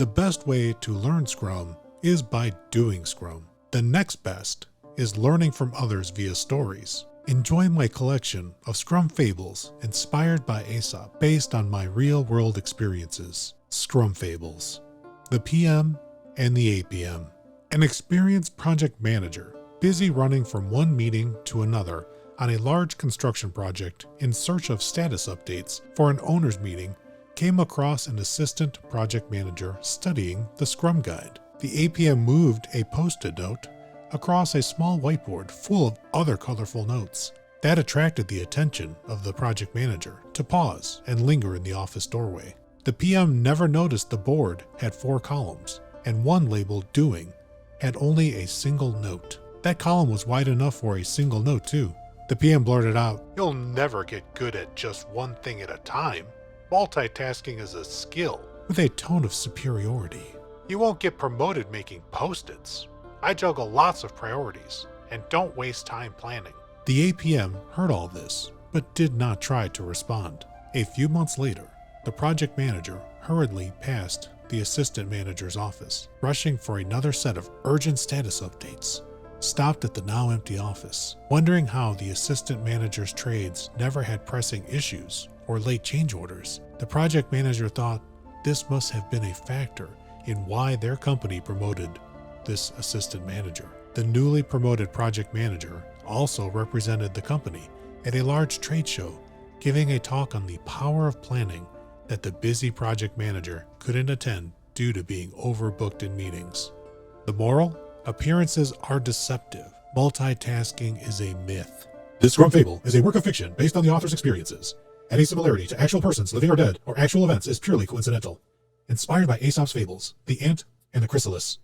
The best way to learn Scrum is by doing Scrum. The next best is learning from others via stories. Enjoy my collection of Scrum Fables inspired by Aesop based on my real-world experiences. Scrum Fables. The PM and the APM. An experienced project manager, busy running from one meeting to another on a large construction project in search of status updates for an owner's meeting, came across an assistant project manager studying the Scrum Guide. The APM moved a post-it note across a small whiteboard full of other colorful notes. That attracted the attention of the project manager to pause and linger in the office doorway. The PM never noticed the board had 4 columns, and one labeled Doing had only a single note. That column was wide enough for a single note too. The PM blurted out, "You'll never get good at just one thing at a time. Multitasking is a skill," with a tone of superiority. "You won't get promoted making post-its. I juggle lots of priorities and don't waste time planning." The APM heard all this, but did not try to respond. A few months later, the project manager hurriedly passed the assistant manager's office, rushing for another set of urgent status updates. Stopped at the now empty office, wondering how the assistant manager's trades never had pressing issues or late change orders. The project manager thought this must have been a factor in why their company promoted this assistant manager. The newly promoted project manager also represented the company at a large trade show, giving a talk on the power of planning that the busy project manager couldn't attend due to being overbooked in meetings. The moral? Appearances are deceptive. Multitasking is a myth. This Scrum Fable is a work of fiction based on the author's experiences. Any similarity to actual persons, living or dead, or actual events is purely coincidental. Inspired by Aesop's Fables, the Ant and the Chrysalis.